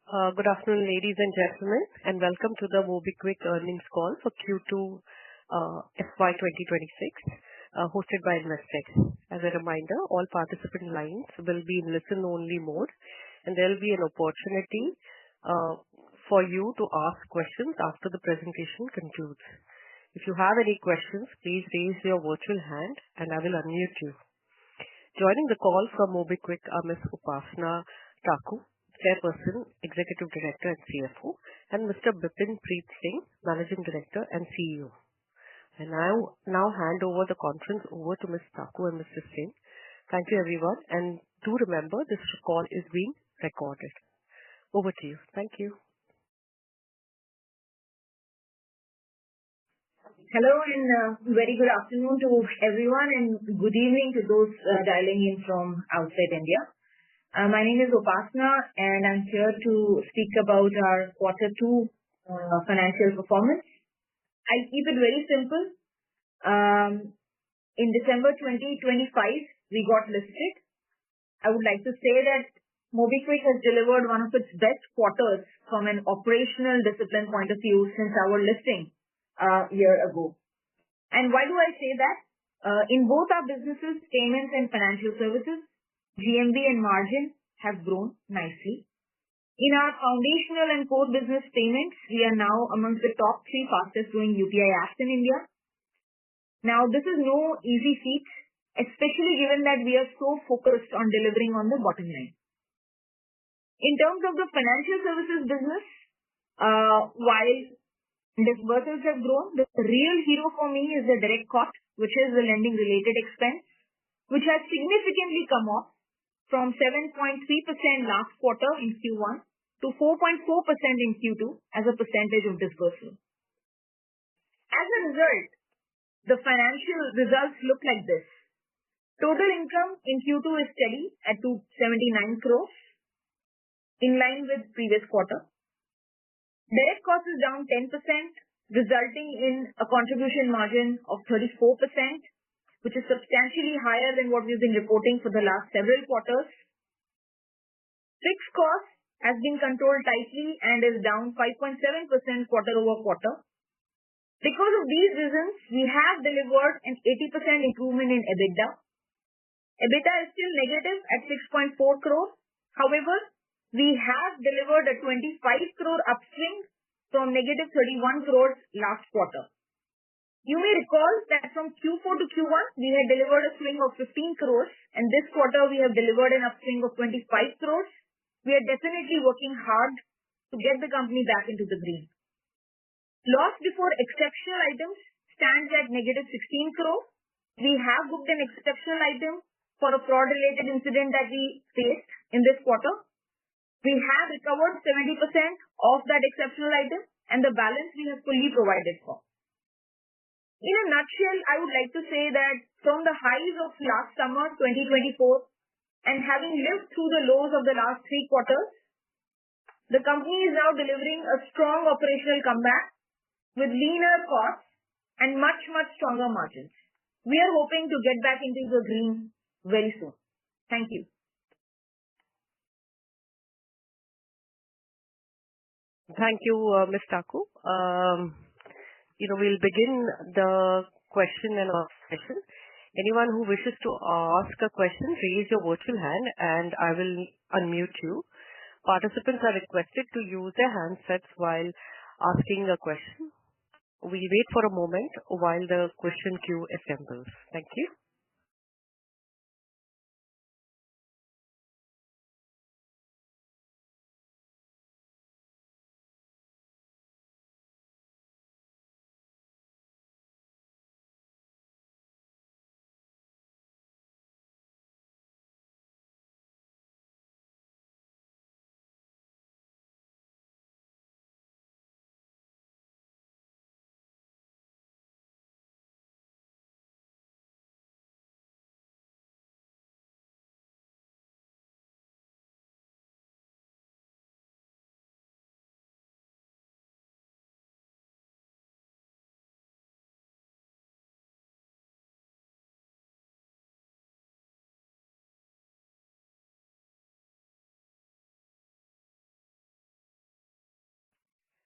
Good afternoon, ladies and gentlemen, and welcome to the Mobikwik earnings call for Q2FY26, hosted by Investec. As a reminder, all participant lines will be in listen-only mode, and there will be an opportunity for you to ask questions after the presentation concludes. If you have any questions, please raise your virtual hand, and I will unmute you. Joining the call from Mobikwik are Ms. Upasana Taku, Chairperson, Executive Director and CFO, and Mr. Bipin Preet Singh, Managing Director and CEO. And I now hand over the conference over to Ms. Taku and Mr. Singh. Thank you, everyone, and do remember this call is being recorded. Over to you. Thank you. Hello and very good afternoon to everyone, and good evening to those dialing in from outside India. My name is Upasana, and I'm here to speak about our Q2 financial performance. I'll keep it very simple. In December 2025, we got listed. I would like to say that Mobikwik has delivered one of its best quarters from an operational discipline point of view since our listing a year ago. And why do I say that? In both our businesses, payments and financial services, GMV and margin have grown nicely. In our foundational and core business payments, we are now amongst the top 3 fastest growing UPI apps in India. Now, this is no easy feat, especially given that we are so focused on delivering on the bottom line. In terms of the financial services business, while disbursements have grown, the real hero for me is the direct cost, which is the lending related expense, which has significantly come off from 7.3% last quarter in Q1 to 4.4% in Q2 as a percentage of disbursement. As a result, the financial results look like this. Total income in Q2 is steady at 279 crores, in line with previous quarter. Direct cost is down 10%, resulting in a contribution margin of 34%, which is substantially higher than what we've been reporting for the last several quarters. Fixed cost has been controlled tightly and is down 5.7% quarter-over-quarter. Because of these reasons, we have delivered an 80% improvement in EBITDA. EBITDA is still negative at 6.4 crores. However, we have delivered a 25 crore upswing from negative 31 crores last quarter. You may recall that from Q4 to Q1, we had delivered a swing of 15 crores, and this quarter we have delivered an upswing of 25 crores. We are definitely working hard to get the company back into the green. Loss before exceptional items stands at negative 16 crores. We have booked an exceptional item for a fraud-related incident that we faced in this quarter. We have recovered 70% of that exceptional item, and the balance we have fully provided for. In a nutshell, I would like to say that from the highs of last summer 2024 and having lived through the lows of the last 3 quarters, the company is now delivering a strong operational comeback with leaner costs and much stronger margins. We are hoping to get back into the green very soon. Thank you. Thank you, Ms. Taku. We'll begin the question and answer session. Anyone who wishes to ask a question, raise your virtual hand and I will unmute you. Participants are requested to use their handsets while asking a question. We wait for a moment while the question queue assembles. Thank you.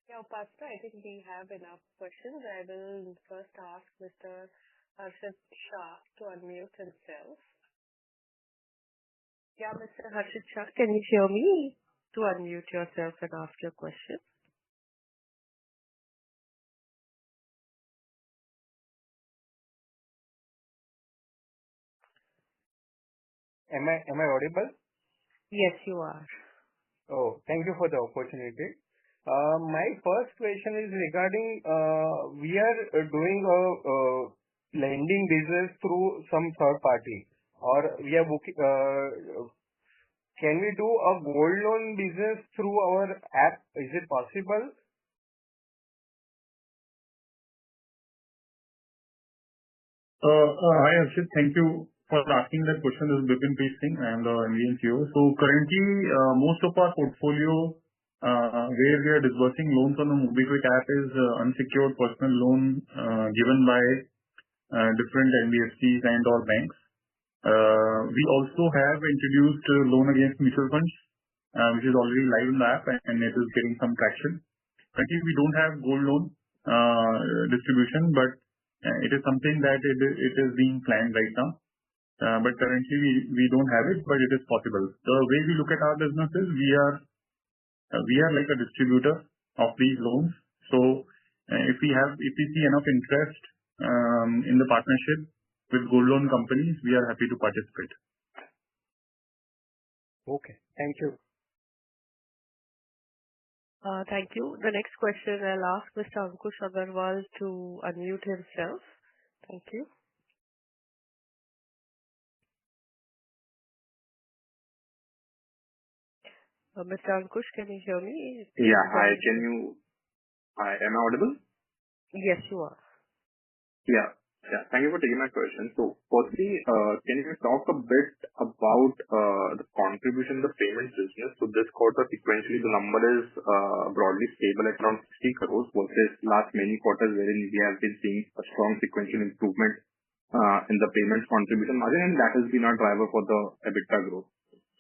Yeah, Pastor, I think we have enough questions. I will first ask Mr. Harshit Shah to unmute himself. Yeah, Mr. Harshit Shah, can you hear me? To unmute yourself and ask your question. Am I audible? Yes, you are. Oh, thank you for the opportunity. My first question is regarding we are doing a lending business through some third party, or we are booking. Can we do a gold loan business through our app? Is it possible? Hi, Harshit. Thank you for asking that question. This is Bipin Singh. I am the Indian CEO. So currently, most of our portfolio where we are disbursing loans on the Mobikwik app is unsecured personal loan given by different NBFCs and/or banks. We also have introduced loan against mutual funds, which is already live in the app, and it is getting some traction. Currently, we don't have gold loan distribution, but it is something that it is being planned right now. But currently, we don't have it, but it is possible. The way we look at our business is we are like a distributor of these loans. So if we see enough interest in the partnership with gold loan companies, we are happy to participate. Okay, thank you. Thank you. The next question, I'll ask Mr. Ankush Agarwal to unmute himself. Thank you. Mr. Ankush, can you hear me? Yeah, hi. Am I audible? Yes, you are. Yeah. Thank you for taking my question. So, firstly, can you talk a bit about the contribution of the payments business? So, this quarter, sequentially, the number is broadly stable at around 60 crores versus last many quarters wherein we have been seeing a strong sequential improvement in the payments contribution margin, and that has been our driver for the EBITDA growth.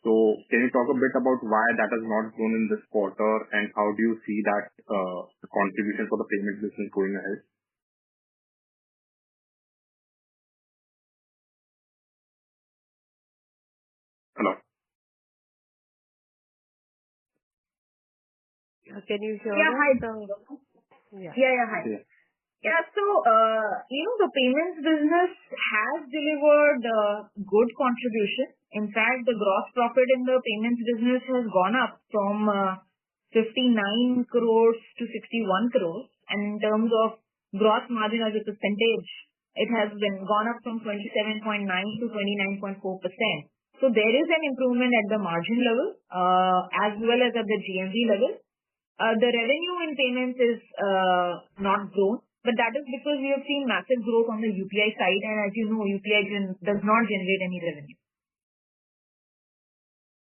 So, can you talk a bit about why that has not grown in this quarter, and how do you see that the contribution for the payments business going ahead? Hello. Can you hear Yeah, us? hi. Yeah. Hi. Yeah, so, the payments business has delivered good contribution. In fact, the gross profit in the payments business has gone up from 59 crores to 61 crores. And in terms of gross margin as a percentage, it has been gone up from 27.9 to 29.4%. So there is an improvement at the margin level as well as at the GMV level. The revenue in payments is not grown, but that is because we have seen massive growth on the UPI side, and as you know, UPI does not generate any revenue.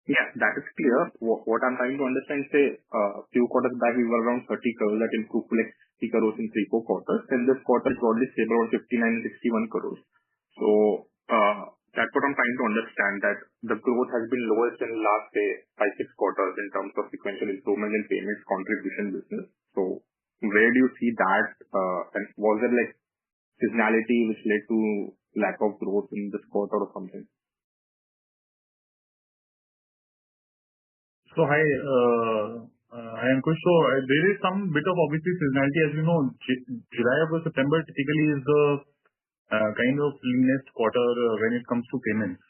Yeah, that is clear. What I'm trying to understand, say, a few quarters back, we were around 30 crores, that improved to like 60 crores in 3-4 quarters. And this quarter is broadly stable around 59 and 61 crores. So, that's what I'm trying to understand, that the growth has been lowest in the last, say, 5-6 quarters in terms of sequential improvement in payments contribution business. So, where do you see that? And was there like seasonality which led to lack of growth in this quarter or something? So hi, Ankush. So there is some bit of obviously seasonality. As you know, July, August, September typically is the kind of leanest quarter when it comes to payments.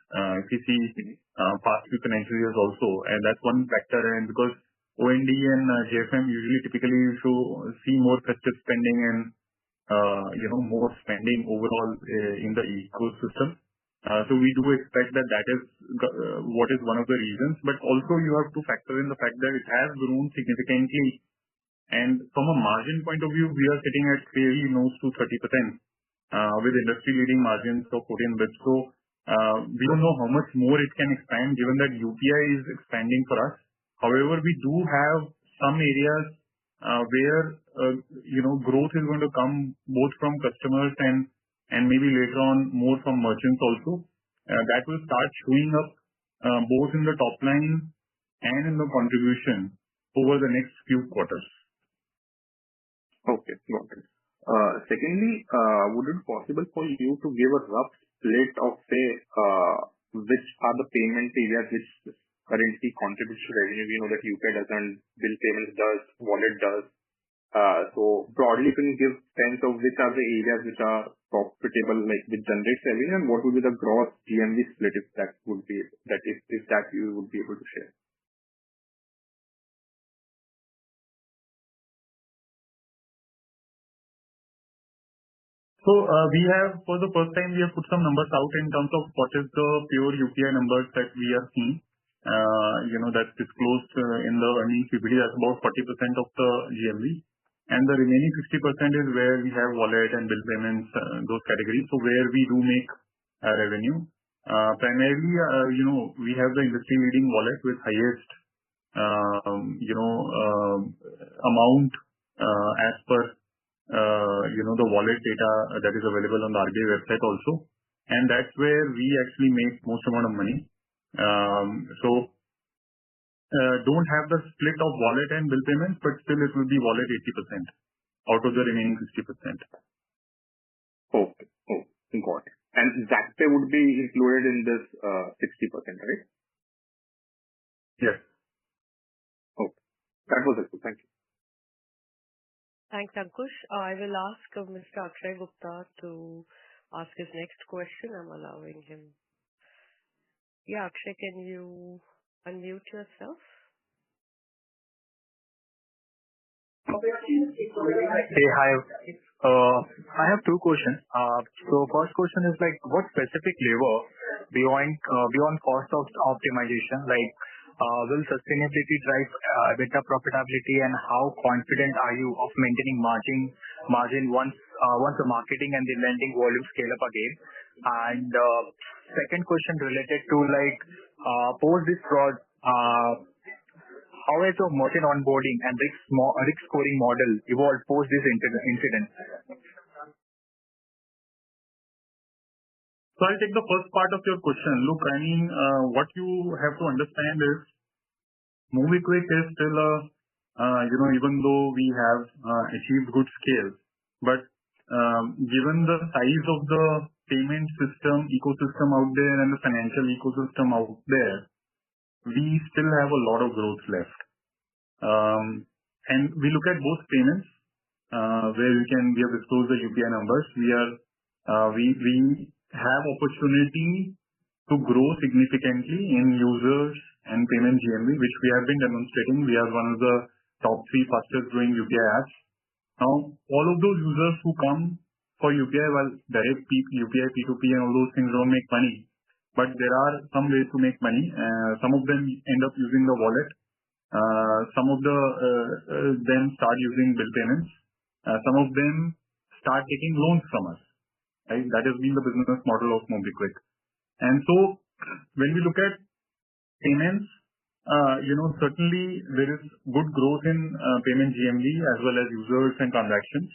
If you see past few financial years also, and that's one factor. And because OND and JFM usually typically see more festive spending and more spending overall in the ecosystem. So we do expect that is what is one of the reasons. But also you have to factor in the fact that it has grown significantly. And from a margin point of view, we are sitting at fairly close to 30% with industry-leading margins of 14 bits. So we don't know how much more it can expand given that UPI is expanding for us. However, we do have some areas where growth is going to come both from customers and maybe later on more from merchants also. That will start showing up both in the top line and in the contribution over the next few quarters. Okay, got it. Secondly, would it be possible for you to give a rough split of, say, which are the payment areas which currently contributes to revenue? We know that UPI doesn't, bill payments does, wallet does. So broadly, can you give sense of which are the areas which are profitable, like which generates revenue, and what would be the gross GMV split, if that would be, if that you would be able to share? So we have, for the first time, we have put some numbers out in terms of what is the pure UPI numbers that we are seeing. That's disclosed in the earnings PPT. That's about 40% of the GMV. And the remaining 60% is where we have wallet and bill payments, those categories. So where we do make revenue. Primarily, we have the industry leading wallet with highest, amount as per the wallet data that is available on the RBI website also. And that's where we actually make most amount of money. Don't have the split of wallet and bill payments, but still it will be wallet 80% out of the remaining 60%. Okay. Oh, got it. And Zaakpay would be included in this 60%, right? Yes. Okay. That was it. Thank you. Thanks, Ankush. I will ask Mr. Akshay Gupta to ask his next question. I'm allowing him. Yeah, Akshay, can you unmute yourself? Hey, hi. I have two questions. So first question is like, what specific lever beyond cost of optimization, will sustainability drive EBITDA profitability, and how confident are you of maintaining margin once the marketing and the lending volume scale up again? And second question related to post this fraud, how has your merchant onboarding and risk scoring model evolved post this incident? So I'll take the first part of your question. Look, I mean, what you have to understand is Mobikwik is still even though we have achieved good scale, but given the size of the payment system ecosystem out there and the financial ecosystem out there, we still have a lot of growth left. And we look at both payments, where we have disclosed the UPI numbers. We have opportunity to grow significantly in users and payment GMV, which we have been demonstrating. We are one of the top 3 fastest growing UPI apps. Now, all of those users who come for UPI, while direct UPI, P2P and all those things don't make money, but there are some ways to make money. Some of them end up using the wallet. Some of them start using bill payments. Some of them start taking loans from us. Right? That has been the business model of Mobikwik. And so when we look at payments, certainly there is good growth in payment GMV as well as users and transactions.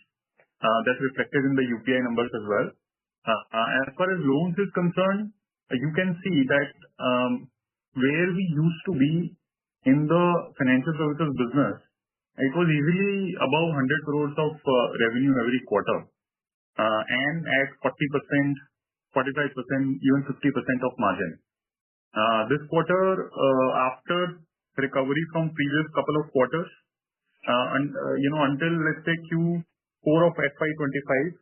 That's reflected in the UPI numbers as well. As far as loans is concerned, you can see that where we used to be in the financial services business, it was easily above 100 crores of revenue every quarter. And at 40%, 45%, even 50% of margin. This quarter, after recovery from previous couple of quarters, until let's say Q4 of FY25,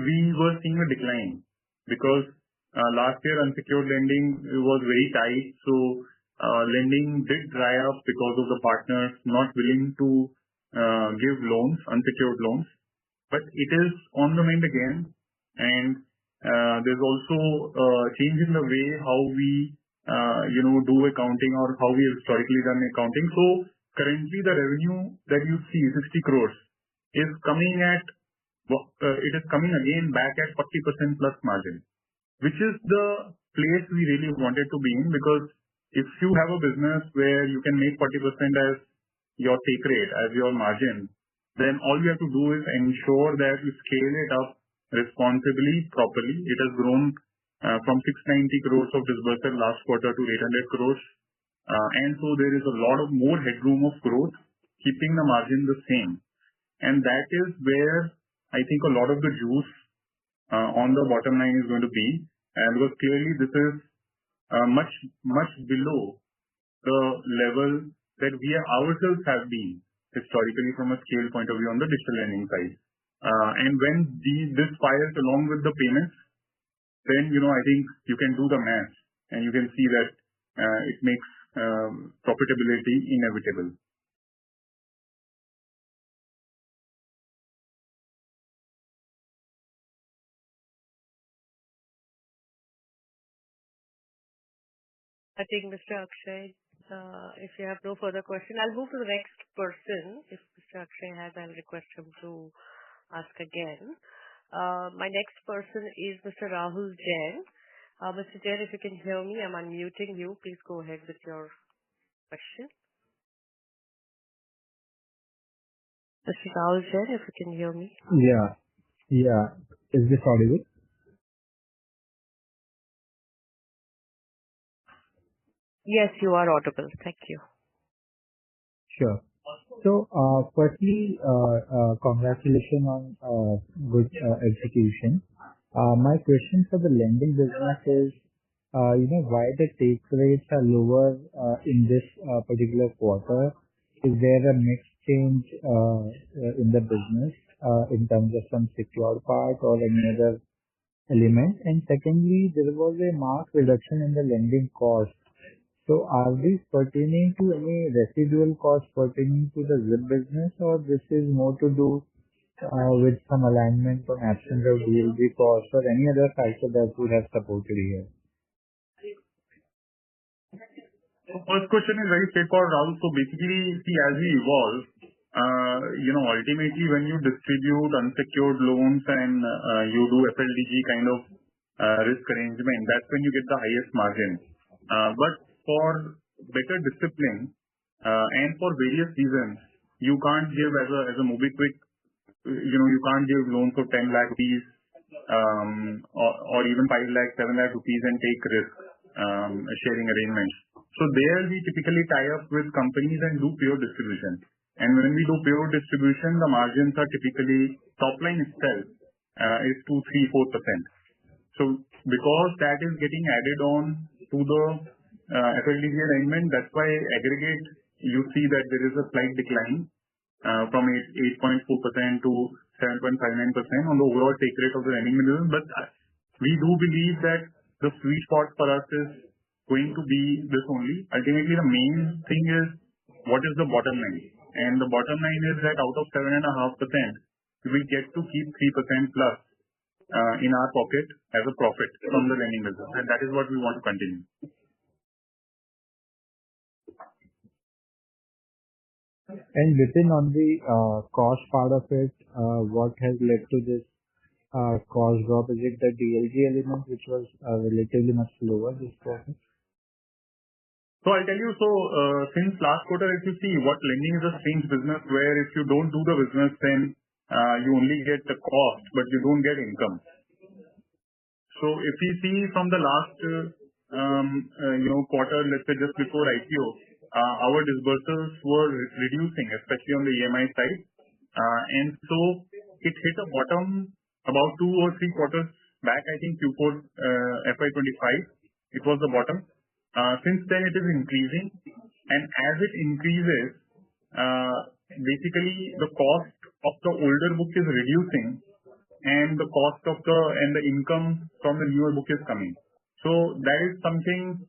we were seeing a decline because last year unsecured lending was very tight. So lending did dry up because of the partners not willing to give loans, unsecured loans. But it is on the mend again, and there's also a change in the way how we do accounting or how we have historically done accounting. So currently the revenue that you see, 60 crores, is coming again back at 40% plus margin, which is the place we really wanted to be in, because if you have a business where you can make 40% as your take rate, as your margin, then all you have to do is ensure that you scale it up responsibly, properly. It has grown from 690 crores of disbursement last quarter to 800 crores. And so there is a lot of more headroom of growth, keeping the margin the same. And that is where I think a lot of the juice on the bottom line is going to be. Because clearly this is much below the level that we ourselves have been historically from a scale point of view on the digital lending side. And when this fires along with the payments, then I think you can do the math and you can see that it makes profitability inevitable. I think Mr. Akshay, if you have no further question, I'll move to the next person. If Mr. Akshay has, I'll request him to ask again. My next person is Mr. Rahul Jain. Mr. Jain, if you can hear me, I'm unmuting you. Please go ahead with your question. Mr. Rahul Jain, if you can hear me. Yeah. Is this audible? Yes, you are audible. Thank you. Sure. So, firstly, congratulations on good execution. My question for the lending business is, why the take rates are lower in this particular quarter? Is there a mix change in the business in terms of some secured part or any other element? And secondly, there was a marked reduction in the lending cost. So are these pertaining to any residual costs pertaining to the ZIP business, or this is more to do with some alignment on absence of DLG costs or any other factor that would have supported here? First question is very straightforward, Rahul. So basically, see, as we evolve, ultimately when you distribute unsecured loans and you do FLDG kind of risk arrangement, that's when you get the highest margin. But for better discipline and for various reasons, you can't give as a Mobikwik, you can't give loans of 10 lakh rupees or even 5 lakh, 7 lakh rupees and take risk sharing arrangements. So there we typically tie up with companies and do pure distribution. And when we do pure distribution, the margins are typically top line itself is 2, 3, 4%. So because that is getting added on to the FLDG arrangement, that's why aggregate you see that there is a slight decline from 8.4% to 7.59% on the overall take rate of the lending business. But we do believe that the sweet spot for us is going to be this only. Ultimately, the main thing is what is the bottom line, and the bottom line is that out of 7.5%, we get to keep 3% plus in our pocket as a profit from the lending business, and that is what we want to continue. And within on the cost part of it, what has led to this cost drop? Is it the DLG element which was relatively much lower this quarter? So I'll tell you, since last quarter, if you see what lending is a strange business where if you don't do the business, then you only get the cost, but you don't get income. So if we see from the last quarter, let's say just before IPO, our disbursements were reducing, especially on the EMI side. And so it hit a bottom about 2 or 3 quarters back, I think Q4 FY25, it was the bottom. Since then it is increasing, and as it increases, basically the cost of the older book is reducing and the cost of the income from the newer book is coming. So that is something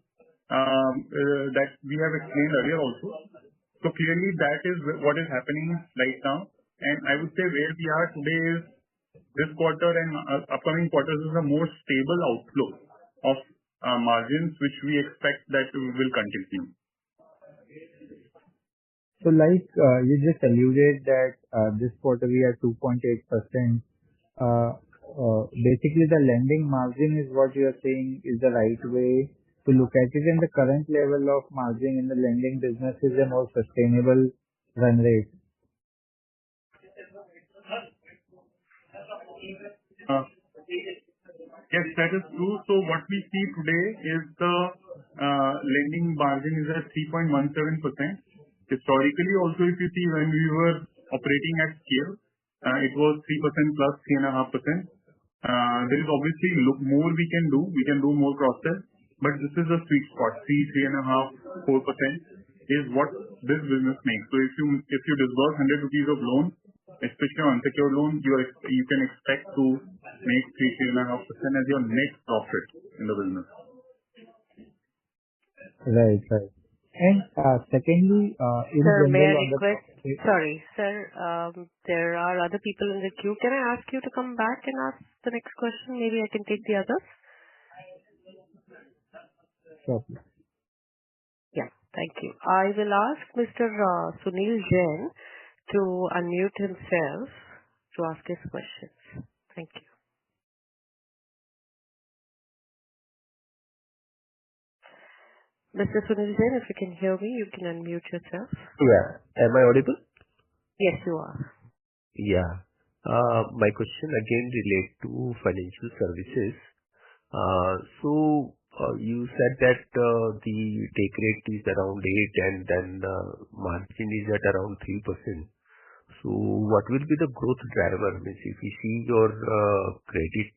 that we have explained earlier also. So clearly that is what is happening right now. And I would say where we are today is this quarter and upcoming quarters is a more stable outlook of margins, which we expect that will continue. So like you just alluded that this quarter we are 2.8%. Basically the lending margin is what you are saying is the right way to look at it, and the current level of margin in the lending business is a more sustainable run rate. Yes, that is true. So what we see today is the lending margin is at 3.17%. Historically, also if you see when we were operating at scale, it was 3% plus 3.5%. There is obviously more we can do. We can do more cross-sell, but this is a sweet spot. 3.5%, 4% is what this business makes. So if you disburse 100 rupees of loan, especially on unsecured loan, you can expect to make 3.5% as your net profit in the business. Right. And secondly, in Sir, may I general, request? Sorry, sir. There are other people in the queue. Can I ask you to come back and ask the next question? Maybe I can take the others. Sure. Yeah. Thank you. I will ask Mr. Sunil Jain to unmute himself to ask his questions. Thank you. Mr. Sunil Jain, if you can hear me, you can unmute yourself. Yeah. Am I audible? Yes, you are. Yeah. My question again relates to financial services. So you said that the take rate is around 8 and then margin is at around 3%. So what will be the growth driver? Means if you see your credit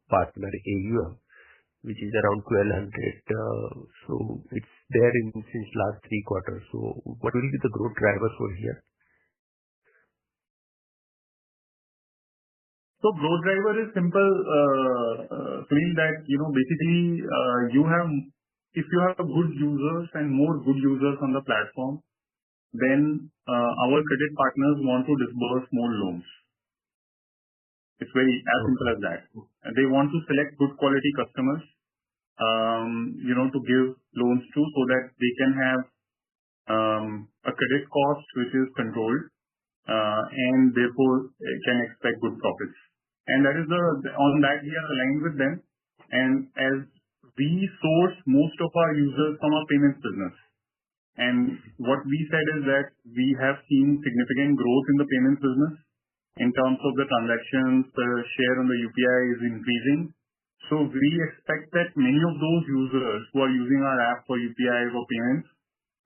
partner AUM, which is around 1,200, so it's there since last 3 quarters. So what will be the growth driver for here? So growth driver is simple, Sunil, that basically if you have good users and more good users on the platform, then our credit partners want to disburse more loans. It's very as simple as that. And they want to select good quality customers, to give loans to, so that they can have a credit cost which is controlled, and therefore can expect good profits. And that is on that we are aligned with them. And as we source most of our users from our payments business, and what we said is that we have seen significant growth in the payments business in terms of the transactions, the share on the UPI is increasing. So we expect that many of those users who are using our app for UPI or payments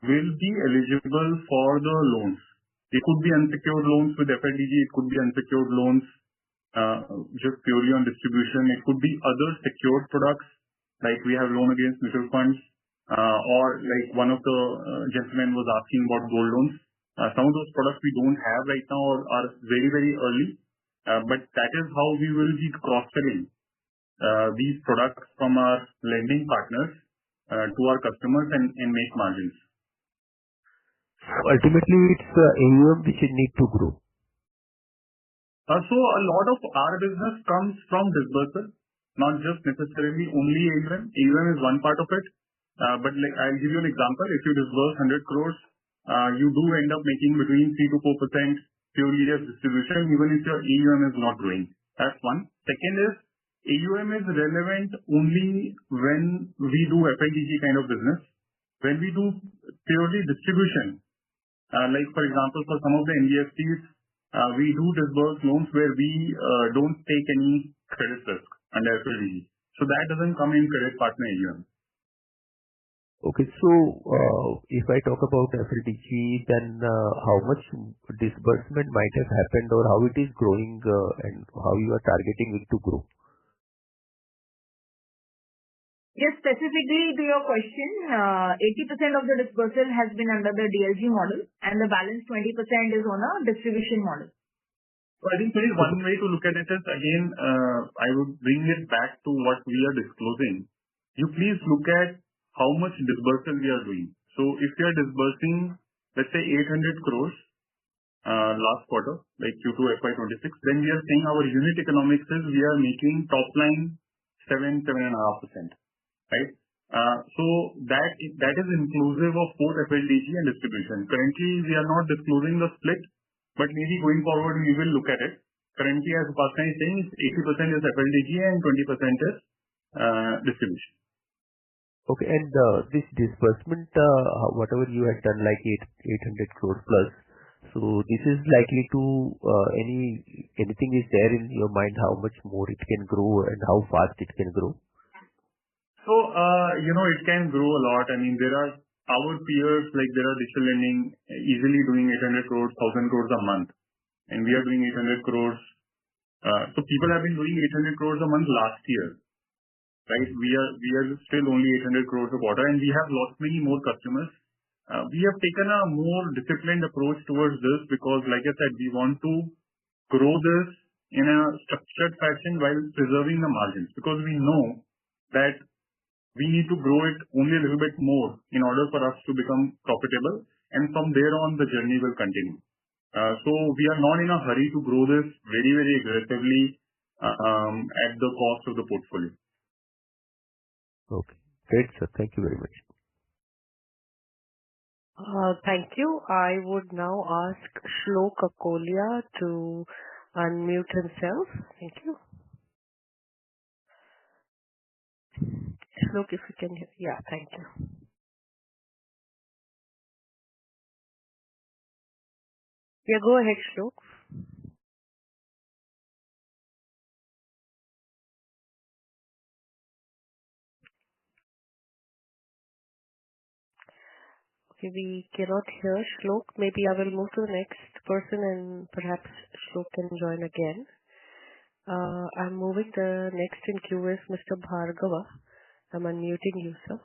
will be eligible for the loans. It could be unsecured loans with FLDG, it could be unsecured loans just purely on distribution. It could be other secured products, like we have loan against mutual funds, or like one of the gentlemen was asking about gold loans. Some of those products we don't have right now or are very, very early, but that is how we will be cross-selling these products from our lending partners to our customers and make margins. Ultimately, it's AUM which you need to grow. So a lot of our business comes from disbursal, not just necessarily only AUM. AUM is one part of it. But I'll give you an example. If you disburse 100 crores, you do end up making between 3 to 4% purely as distribution, even if your AUM is not growing. That's one. Second is, AUM is relevant only when we do FLDG kind of business. When we do purely distribution, like for example, for some of the NBFCs, we do disburse loans where we don't take any credit risk under FLDG. So that doesn't come in credit partner AUM. Okay, so if I talk about FLDG, then how much disbursement might have happened or how it is growing and how you are targeting it to grow? Yes, specifically to your question, 80% of the disbursal has been under the DLG model and the balance 20% is on a distribution model. So I think there is one way to look at it is, again, I would bring it back to what we are disclosing. You please look at how much disbursal we are doing. So if we are disbursing, let's say 800 crores last quarter, like Q2FY26, then we are saying our unit economics is we are making top line 7.5%. Right? So that is inclusive of both FLDG and distribution. Currently, we are not disclosing the split, but maybe going forward, we will look at it. Currently, as Upasana is saying, 80% is FLDG and 20% is distribution. Okay, and this disbursement, whatever you had done, like 800 crore plus, so this is likely to, anything is there in your mind how much more it can grow and how fast it can grow? So, it can grow a lot. I mean, there are our peers, like there are digital lending easily doing 800 crores, 1000 crores a month, and we are doing 800 crores. So people have been doing 800 crores a month last year, right? We are still only 800 crores a quarter, and we have lost many more customers. We have taken a more disciplined approach towards this because, like I said, we want to grow this in a structured fashion while preserving the margins, because we know that we need to grow it only a little bit more in order for us to become profitable, and from there on the journey will continue. So we are not in a hurry to grow this very, very aggressively at the cost of the portfolio. Okay. Great, sir. Thank you very much. Thank you. I would now ask Shlok Akolia to unmute himself. Thank you. Shlok, if you can hear. Yeah, thank you. Yeah, go ahead, Shlok. Okay, we cannot hear Shlok. Maybe I will move to the next person and perhaps Shlok can join again. I'm moving. The next in queue is Mr. Bhargava. I'm unmuting you, sir.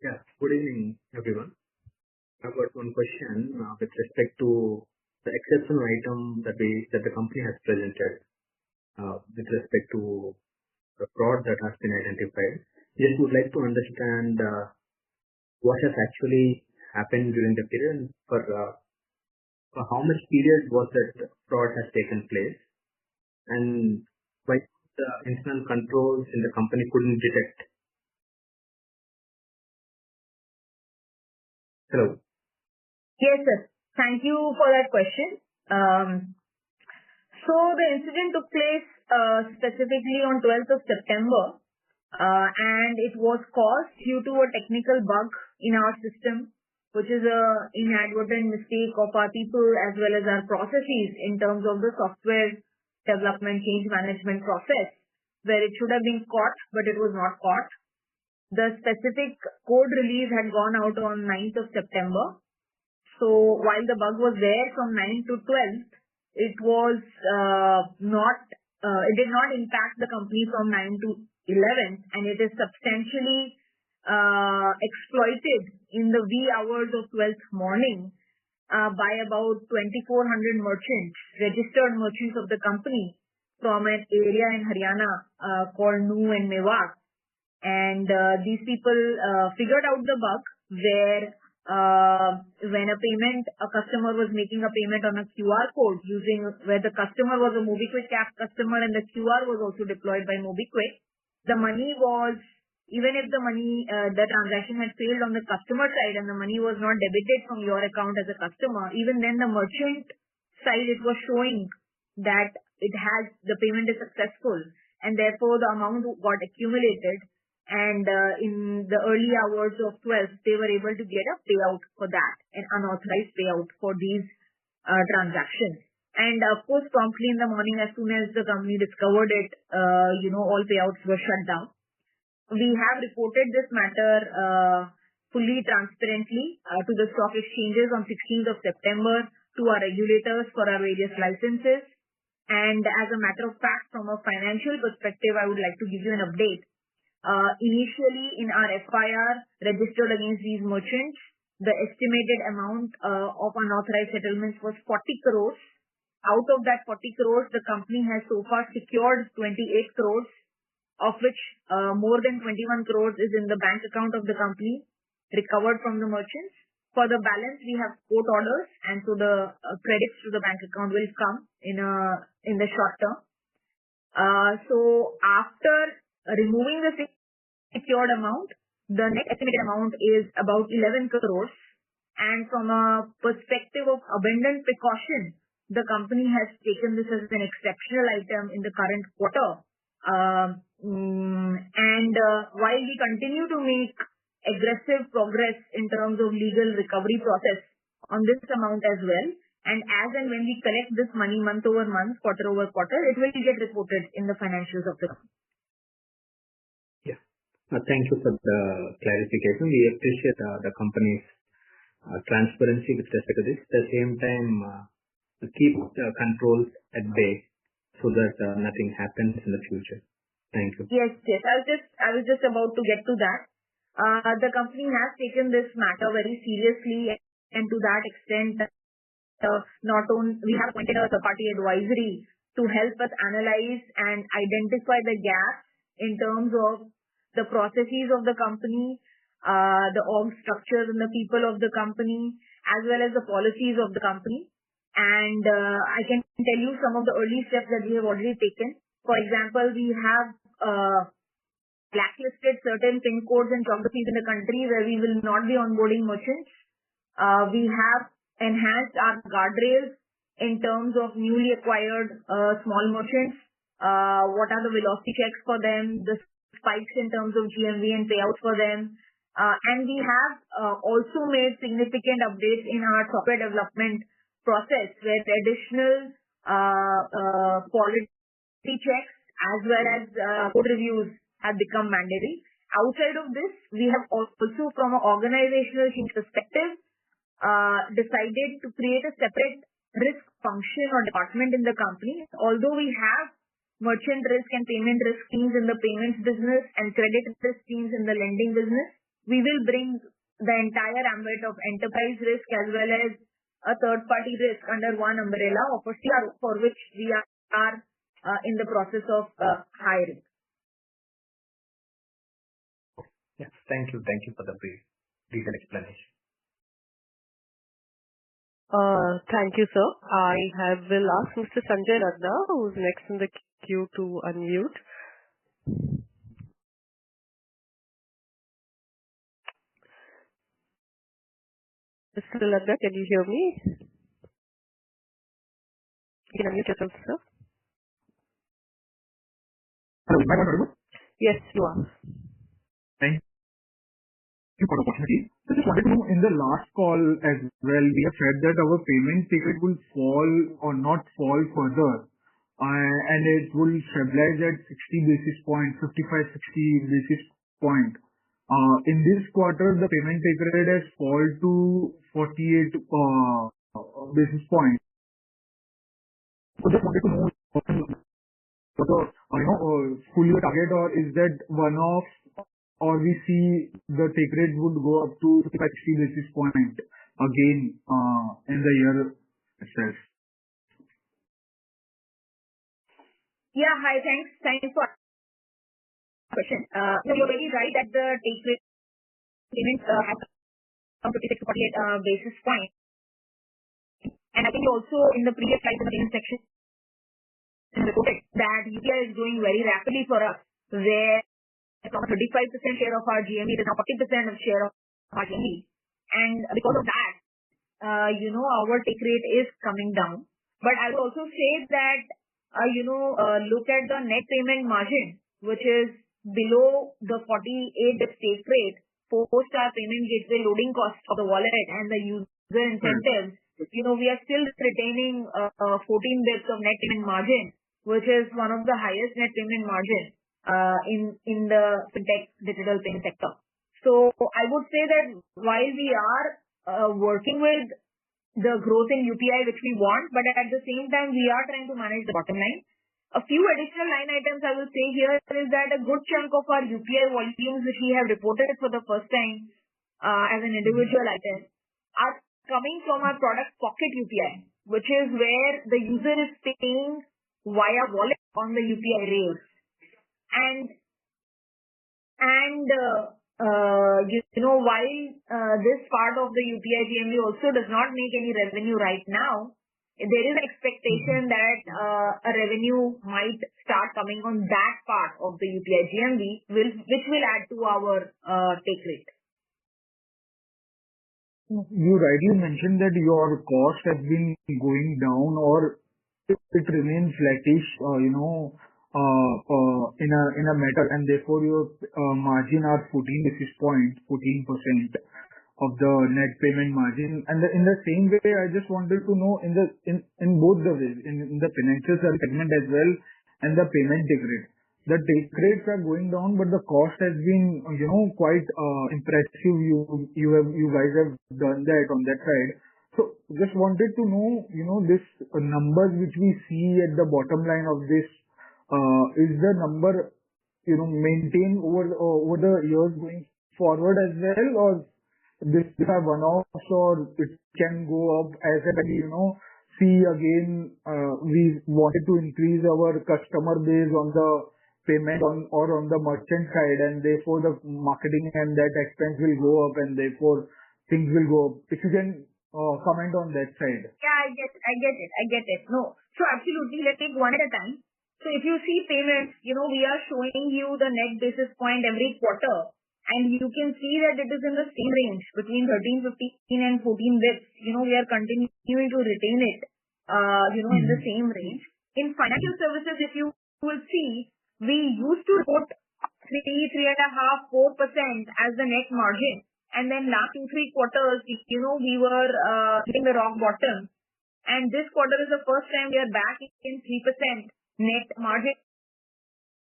Yeah, good evening, everyone. I've got one question with respect to the exceptional item that the company has presented with respect to the fraud that has been identified. Just would like to understand what has actually happened during the period, for how much period was that fraud has taken place, and why the internal controls in the company couldn't detect. Hello. Yes, sir. Thank you for that question. So the incident took place specifically on 12th of September, and it was caused due to a technical bug in our system, which is an inadvertent mistake of our people as well as our processes in terms of the software development change management process, where it should have been caught, but it was not caught. The specific code release had gone out on 9th of September. So while the bug was there from 9 to 12th, it was it did not impact the company from 9 to 11th, and it is substantially exploited in the wee hours of 12th morning by about 2,400 merchants, registered merchants of the company from an area in Haryana called Nu and Mewat. And these people figured out the bug where when a customer was making a payment on a QR code where the customer was a Mobikwik app customer and the QR was also deployed by Mobikwik, the money was, even if the transaction had failed on the customer side and the money was not debited from your account as a customer, even then the merchant side, it was showing that the payment is successful, and therefore the amount got accumulated. And in the early hours of 12th, they were able to get a payout for that, an unauthorized payout for these transactions. And of course, promptly in the morning, as soon as the company discovered it, all payouts were shut down. We have reported this matter fully transparently to the stock exchanges on 16th of September to our regulators for our various licenses. And as a matter of fact, from a financial perspective, I would like to give you an update. Initially, in our FIR registered against these merchants, the estimated amount of unauthorized settlements was 40 crores. Out of that 40 crores, the company has so far secured 28 crores, of which more than 21 crores is in the bank account of the company, recovered from the merchants. For the balance, we have court orders, and so the credits to the bank account will come in the short term. So after removing the secured amount, the net estimated amount is about 11 crores. And from a perspective of abundant precaution, the company has taken this as an exceptional item in the current quarter. While we continue to make aggressive progress in terms of legal recovery process on this amount as well, And as and when we collect this money month over month, quarter over quarter, it will get reported in the financials of the company. Yeah. Thank you for the clarification. We appreciate the company's transparency with respect to this. At the same time, keep the controls at bay so that nothing happens in the future. Thank you. Yes. I was just about to get to that. The company has taken this matter very seriously, and to that extent, not only we have appointed a third-party advisory to help us analyze and identify the gaps in terms of the processes of the company, the org structures and the people of the company, as well as the policies of the company. And I can tell you some of the early steps that we have already taken. For example, we have blacklisted certain PIN codes and geographies in the country where we will not be onboarding merchants. We have enhanced our guardrails in terms of newly acquired small merchants. What are the velocity checks for them, the spikes in terms of GMV and payouts for them. And we have also made significant updates in our software development process where additional quality checks as well as code reviews have become mandatory. Outside of this, we have also from an organizational perspective decided to create a separate risk function or department in the company. Although we have merchant risk and payment risk teams in the payments business and credit risk teams in the lending business, we will bring the entire ambit of enterprise risk as well as a third-party risk under one umbrella of a CRO for which we are in the process of hiring. Yes, thank you. Thank you for the brief detailed explanation. Thank you, sir. I will ask Mr. Sanjay Radha, who is next in the queue, to unmute. Mr. Radha, can you hear me? You can unmute yourself, sir. Hello, am I audible? Yes, you are. Thank you for the opportunity. I just wanted to know, in the last call as well, we have said that our payment ticket will fall or not fall further, and it will stabilize at 60 basis points, 55-60 basis point. In this quarter, the payment take rate has fallen to 48 basis points. So just wanted to know what the full year target, or is that one-off, or we see the take rate would go up to 55-60 basis point again in the year itself? Yeah, hi, thanks. Thanks for the question. You're very right that the take rate payments have come to 56 to 48 basis point. And I think also in the previous slide in the payment section, reported that UPI is growing very rapidly for us, where from 35% share of our GMV, it is now 40% of share of our GMV. And because of that, our take rate is coming down. But I would also say that, look at the net payment margin, which is below the 48 take rate, post our payment gateway loading cost of the wallet and the user incentives. We are still retaining 14 bits of net payment margin, which is one of the highest net payment margin in the fintech digital payment sector. So I would say that while we are working with the growth in UPI, which we want, but at the same time, we are trying to manage the bottom line. A few additional line items I will say here is that a good chunk of our UPI volumes, which we have reported for the first time as an individual item, are coming from our product Pocket UPI, which is where the user is paying via wallet on the UPI rails. While this part of the UPI GMV also does not make any revenue right now, there is an expectation that a revenue might start coming on that part of the UPI GMV, which will add to our take rate. You rightly mentioned that your cost has been going down, or it remains flattish, in a matter, and therefore your margin are 14 basis points, 14%. of the net payment margin? And in the same way, I just wanted to know in both the ways, in the financial service segment as well and the payment take rate. The take rates are going down, but the cost has been, quite impressive. You guys have done that on that side. So just wanted to know, this numbers which we see at the bottom line of this, is the number, maintained over the years going forward as well, or this are one-offs, or it can go up as see again, we wanted to increase our customer base on the payment or on the merchant side, and therefore the marketing and that expense will go up, and therefore things will go up. If you can comment on that side. Yeah, I get it. No. So absolutely, let's take one at a time. So if you see payments, we are showing you the net basis point every quarter, and you can see that it is in the same range between 13, 15 and 14 bits. We are continuing to retain it, in the same range. In financial services, if you will see, we used to report 3.5%, 4% as the net margin. And then last 2-3 quarters, we were hitting the rock bottom. And this quarter is the first time we are back in 3% net margin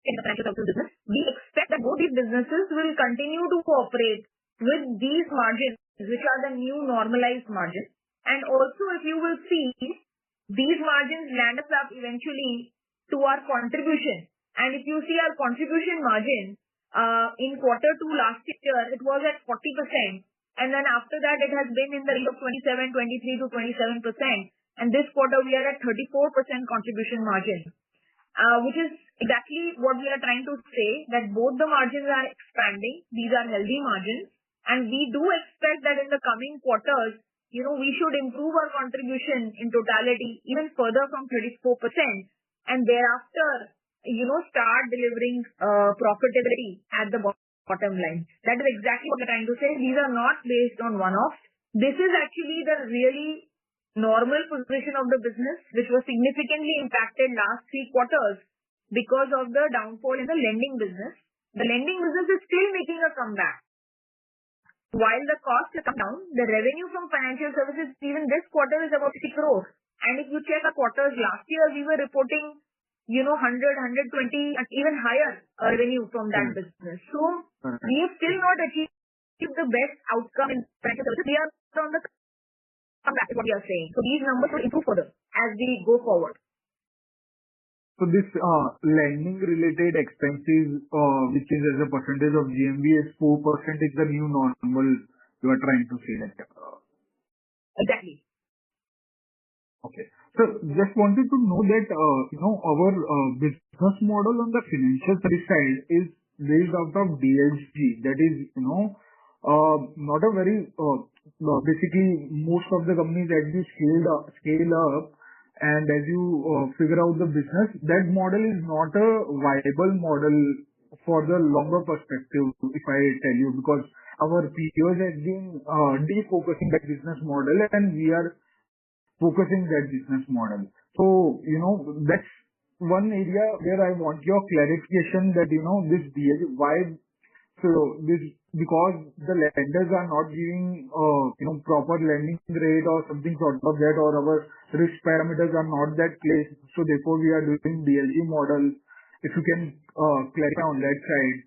in the financial services business. We expect that both these businesses will continue to cooperate with these margins, which are the new normalized margins. And also, if you will see, these margins land us up eventually to our contribution. And if you see our contribution margin, in quarter 2 last year, it was at 40%. And then after that, it has been in the range of 23 to 27%. And this quarter, we are at 34% contribution margin, which is exactly what we are trying to say, that both the margins are expanding. These are healthy margins. And we do expect that in the coming quarters, we should improve our contribution in totality even further from 34%. And thereafter, start delivering profitability at the bottom line. That is exactly what we're trying to say. These are not based on one-offs. This is actually the really normal position of the business, which was significantly impacted last 3 quarters because of the downfall in the lending business. The lending business is still making a comeback. While the cost has come down, the revenue from financial services even this quarter is about 60 crores. And if you check the quarters last year, we were reporting 100, 120, and even higher revenue from that business. So we have still not achieved the best outcome in financial services. We are on the comeback, is what we are saying. So these numbers will improve further as we go forward. So this lending related expenses, which is as a percentage of GMV, is 4% is the new normal you are trying to say that. Exactly. Okay. So just wanted to know that, our business model on the financial service side is based out of DLG. That is, not a very, basically most of the companies as you scale up and as you figure out the business, that model is not a viable model for the longer perspective, if I tell you, because our peers have been defocusing that business model and we are focusing that business model. So, that's one area where I want your clarification that, this DLG, why, so this, because the lenders are not giving, proper lending rate or something sort of that, or our risk parameters are not that placed. So therefore we are doing DLG model. If you can clarify on that side.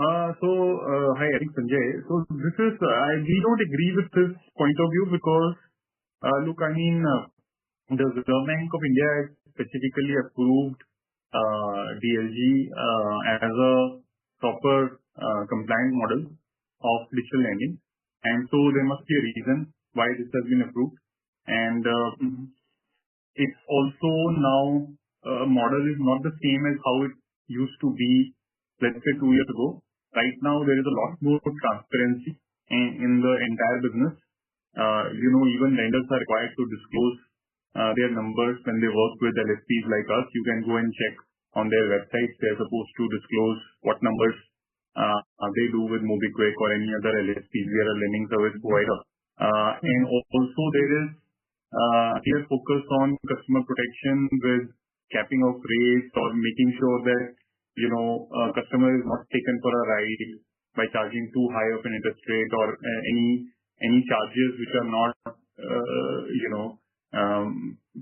Hi, I think Sanjay. So this is, we don't agree with this point of view because, look, I mean, the Reserve Bank of India has specifically approved DLG as a proper compliant model of digital lending. And so there must be a reason why this has been approved. And it's also now, model is not the same as how it used to be, let's say 2 years ago. Right now, there is a lot more transparency in the entire business. Even lenders are required to disclose their numbers when they work with LSPs like us. You can go and check on their websites. They're supposed to disclose what numbers they do with Mobikwik or any other LSPs. We are a lending service provider. And also there is clear focus on customer protection with capping of rates or making sure that customer is not taken for a ride by charging too high of an interest rate or any charges which are not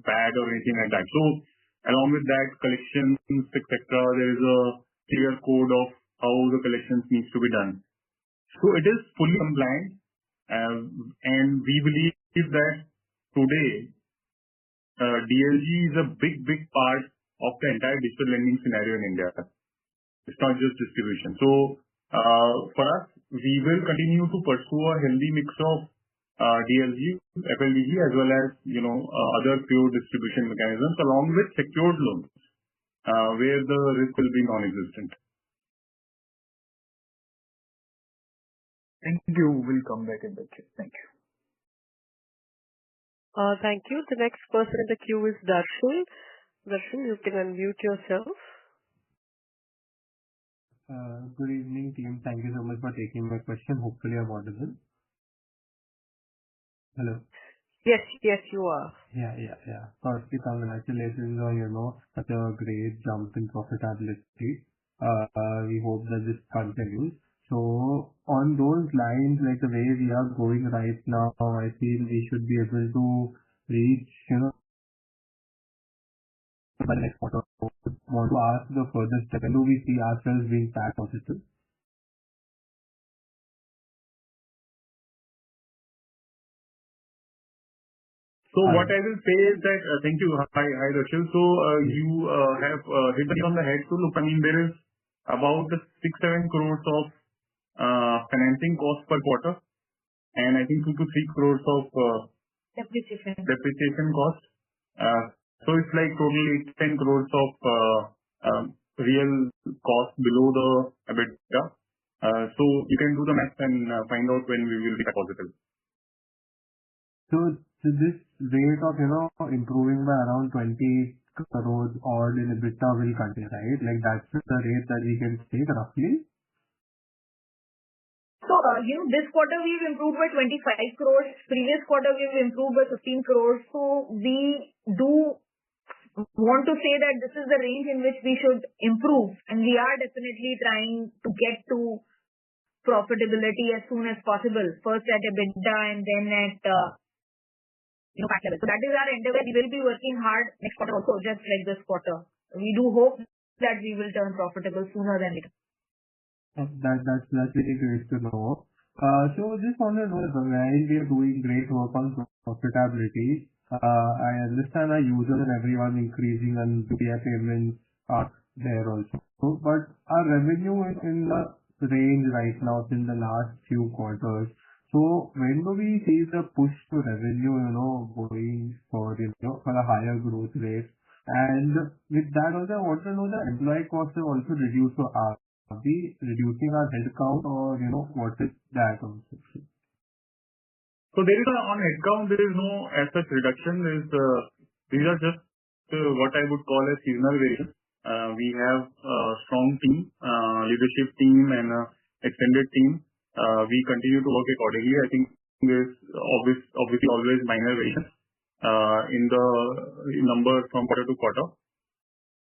bad or anything like that. So along with that, collections, etc., there is a clear code of how the collections needs to be done. So it is fully compliant, and we believe that today DLG is a big part of the entire digital lending scenario in India. It's not just distribution. So for us, we will continue to pursue a healthy mix of DLG, FLDG, as well as other pure distribution mechanisms, along with secured loans, where the risk will be non-existent. Thank you. We'll come back in that case. Thank you. Thank you. The next person in the queue is Darshan. Darshan, you can unmute yourself. Good evening, team. Thank you so much for taking my question. Hopefully, I'm audible. Hello. Yes, you are. Yeah. Firstly, congratulations on such a great jump in profitability. We hope that this continues. So on those lines, like the way we are going right now, I feel we should be able to reach, by next quarter. Want to ask the further step, when do we see ourselves being PAT positive? So what I will say is that, thank you. Hi, Rachel. So you have hit it on the head. So look, I mean, there is about 6-7 crores of financing cost per quarter, and I think 2 to 3 crores of depreciation cost. So it's like totally 10 crores of real cost below the EBITDA. So you can do the math and find out when we will be positive. So this rate of improving by around 20 crores odd in EBITDA will continue, right? Like that's the rate that we can take roughly. So, this quarter we've improved by 25 crores. Previous quarter we've improved by 15 crores. So, we do want to say that this is the range in which we should improve. And we are definitely trying to get to profitability as soon as possible. First at EBITDA and then at, PAT level. So, that is our endeavor. We will be working hard next quarter also, just like this quarter. We do hope that we will turn profitable sooner than later. That's really great to know. So just want to know, while we are doing great work on profitability, I understand our users and everyone increasing and UPI payments are there also. So, but our revenue is in the range right now in the last few quarters. So when do we see the push to revenue, going for a higher growth rate? And with that also, I want to know the employee costs have also reduced. So are we reducing our headcount or, what is that also? So there is on headcount, there is no as such reduction. These are just what I would call a seasonal variation. We have a strong team, leadership team and extended team. We continue to work accordingly. I think there's obviously always minor variations in the number from quarter to quarter.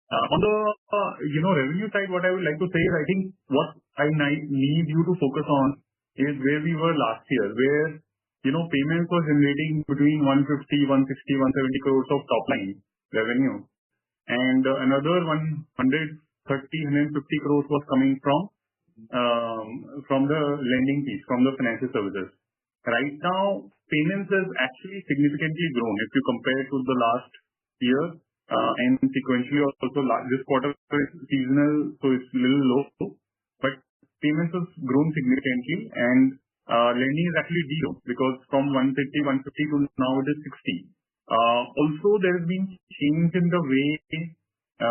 On the revenue side, what I would like to say is I think what I need you to focus on is where we were last year, where payments was generating between 150, 160, 170 crores of top line revenue, and another 130, 150 crores was coming from the lending piece, from the financial services. Right now, payments has actually significantly grown if you compare to the last year. And sequentially also this quarter is seasonal, so it's a little low, but payments has grown significantly, and lending is actually de-grown because from 150 to now it is 60. Also, there has been change in the way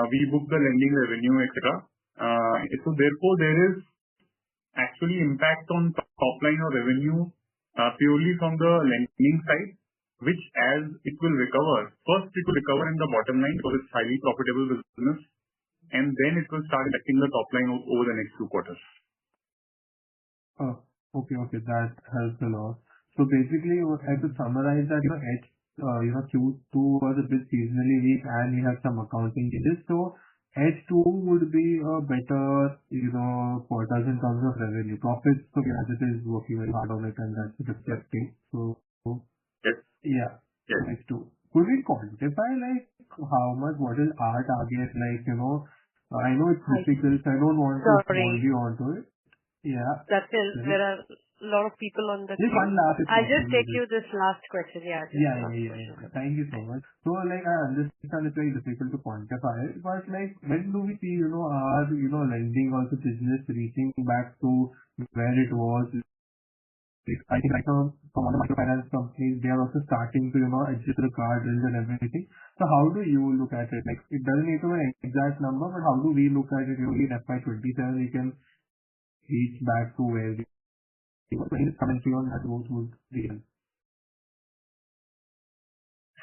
we book the lending revenue, etc. So therefore, there is actually impact on top line or revenue purely from the lending side, which as it will recover, first it will recover in the bottom line because it's highly profitable business, and then it will start affecting the top line over the next 2 quarters. Oh, okay, that helps a lot. So basically, I could summarize that Q2 was a bit seasonally weak and we have some accounting changes. So H2 would be a better, quarters in terms of revenue. Profits, so as it is working very hard on it and that's reflecting. So, Yes. yeah, Yes. H2. Could we quantify how much, what is our target? I know it's difficult, so I don't want to hold you onto it. Yeah. That's it. There are a lot of people on the Just one last I'll just question. take you this last question. Yeah. Thank you so much. So, I understand it's very difficult to quantify it, but when do we see, our, lending also business reaching back to where it was? I think right now, some other microfinance companies, they are also starting to, adjust the guardrails and everything. So how do you look at it? It doesn't need to be an exact number, but how do we look at it? In FY27, we can reach back to where we were. Any commentary on that would be helpful.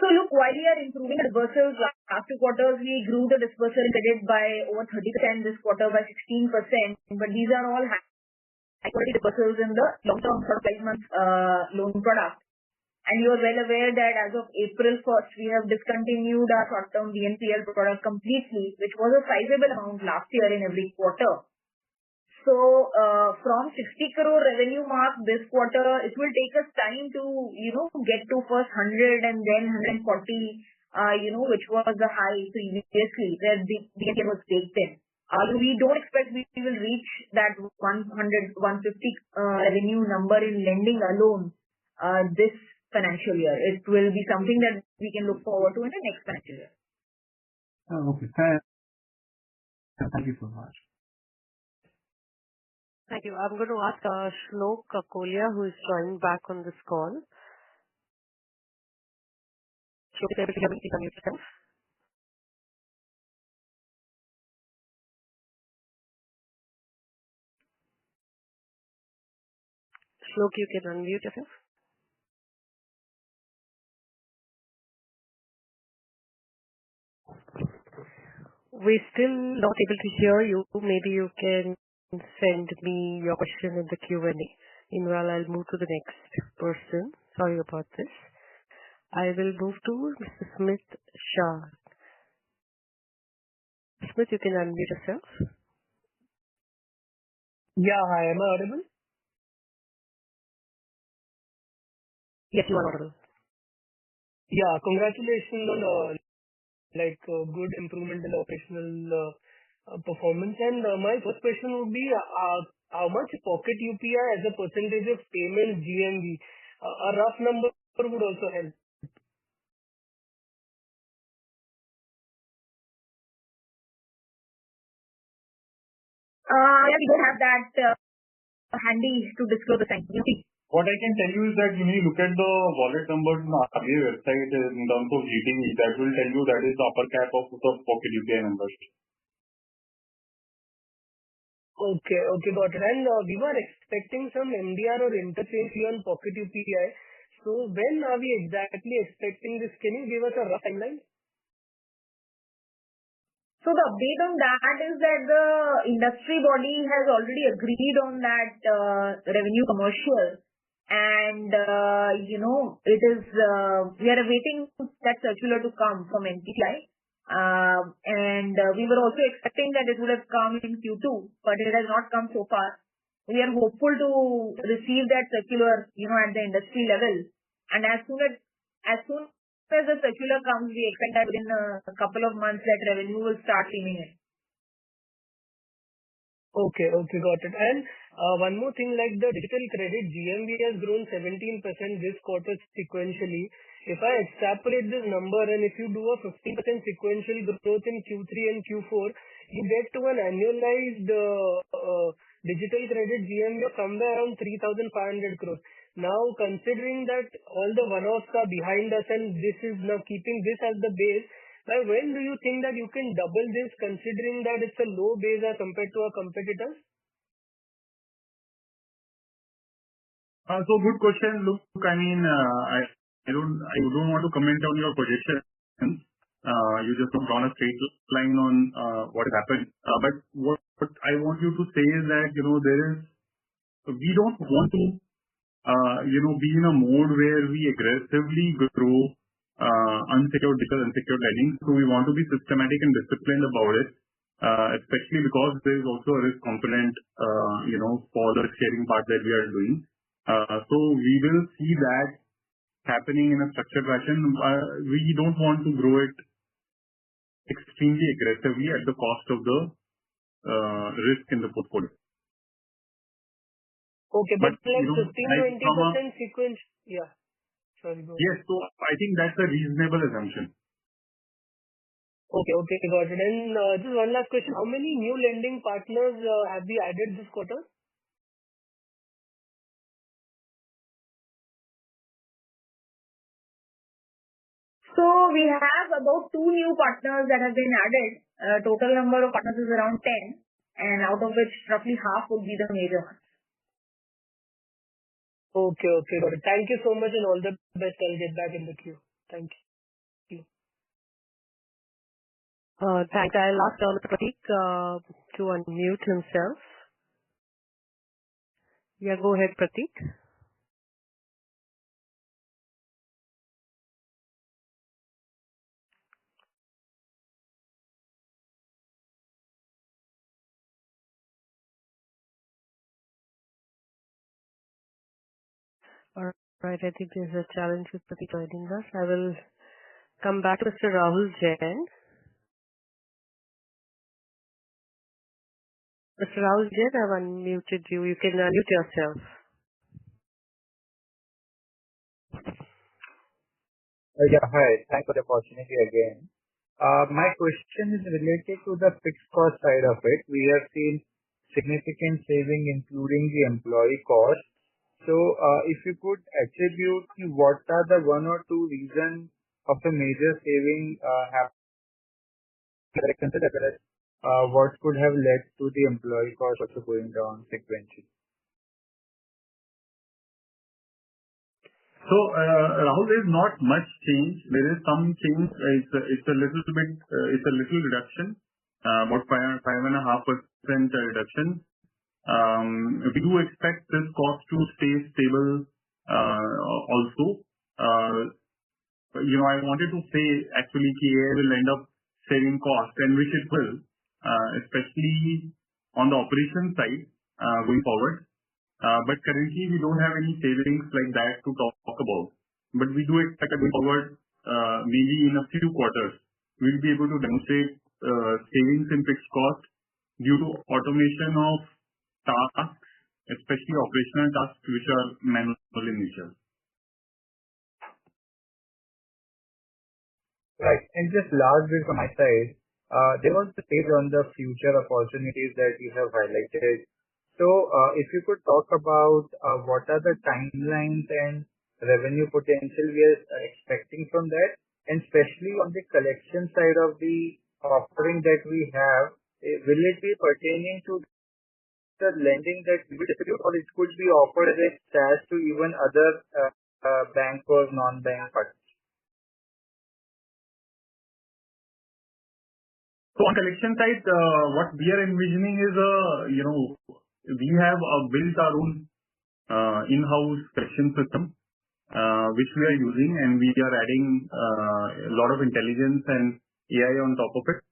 So look, while we are improving disbursals, last 2 quarters, we grew the disbursal credit by over 30%, this quarter by 16%, but these are all high-quality disbursals in the long-term sort of 12-month loan product. And you are well aware that as of April 1st, we have discontinued our short-term BNPL product completely, which was a sizable amount last year in every quarter. So from 60 crore revenue mark this quarter, it will take us time to, get to first 100 and then 140, which was the high previously where the BNPL was baked in. We don't expect we will reach that 100, 150 revenue number in lending alone this financial year. It will be something that we can look forward to in the next financial year. Okay. Thank you so much. Thank you. I'm going to ask Shlok Kakolia, who is joining back on this call. Shlok, is able to hear me? Please unmute yourself. Shlok, you can unmute yourself. We're still not able to hear you. Maybe you can send me your question in the Q&A. Meanwhile, I'll move to the next person. Sorry about this. I will move to Mr. Smith Shah. Smith, you can unmute yourself. Yeah, hi. Am I audible? Yes, you are audible. Yeah, congratulations on good improvement in operational performance. And my first question would be, how much Pocket UPI as a percentage of payment GMV? A rough number would also help. Yeah, we don't have that handy to disclose the time. What I can tell you is that when you look at the wallet numbers on the RBI website in terms of GTV, that will tell you that is the upper cap of the Pocket UPI numbers. Okay, got it. And we were expecting some MDR or interchange fee on Pocket UPI. So when are we exactly expecting this? Can you give us a rough timeline? So the update on that is that the industry body has already agreed on that revenue commercial. And, it is, we are awaiting that circular to come from NPCI. And we were also expecting that it would have come in Q2, but it has not come so far. We are hopeful to receive that circular, at the industry level. And as soon as the circular comes, we expect that within a couple of months that revenue will start coming in. Okay, got it. And one more thing, like the digital credit GMV has grown 17% this quarter sequentially. If I extrapolate this number and if you do a 15% sequential growth in Q3 and Q4, you get to an annualized digital credit GMV of somewhere around 3,500 crores. Now, considering that all the one-offs are behind us and this is now keeping this as the base, by when do you think that you can double this, considering that it's a low base as compared to our competitors? So good question. Look, I mean, I don't want to comment on your projections. You just have drawn a straight line on what happened. But what I want you to say is that, we don't want to, be in a mode where we aggressively grow unsecured lending. So we want to be systematic and disciplined about it. especially because there is also a risk component, for the sharing part that we are doing. So we will see that happening in a structured fashion. We don't want to grow it extremely aggressively at the cost of the risk in the portfolio. Okay, but like 15-20% sequence. Yeah. Sorry, go ahead. Yes, so I think that's a reasonable assumption. Okay, got it. And just one last question. How many new lending partners have we added this quarter? So we have about 2 new partners that have been added. Total number of partners is around 10, and out of which roughly half would be the major ones. Okay, got it. Thank you so much and all the best. I'll get back in the queue. Thank you. Thanks. I'll ask Pratik to unmute himself. Yeah, go ahead, Pratik. All right, I think there's a challenge with Pratik joining us. I will come back to Mr. Rahul Jain. Mr. Rahul Jain, I've unmuted you. You can unmute yourself. Yeah, hi. Thanks for the opportunity again. My question is related to the fixed cost side of it. We have seen significant saving, including the employee cost. So, if you could attribute what are the 1 or 2 reasons of the major saving happening, what could have led to the employee cost also going down sequentially? So, Rahul, there is not much change. There is some change. It's a little bit, it's a little reduction, about 5.5% reduction. We do expect this cost to stay stable, also. I wanted to say actually AI will end up saving cost, and which it will, especially on the operation side, going forward. But currently we don't have any savings like that to talk about. But we do expect that going forward, maybe in a few quarters, we'll be able to demonstrate savings in fixed cost due to automation of tasks, especially operational tasks which are manual in nature. Right. And just last bit from my side, there was the page on the future opportunities that you have highlighted. So, if you could talk about what are the timelines and revenue potential we are expecting from that, and especially on the collection side of the offering that we have, will it be pertaining to the lending that we distribute, or it could be offered as a SaaS to even other bank or non-bank partners? So on collection side, what we are envisioning is we have built our own in-house collection system, which we are using, and we are adding a lot of intelligence and AI on top of it.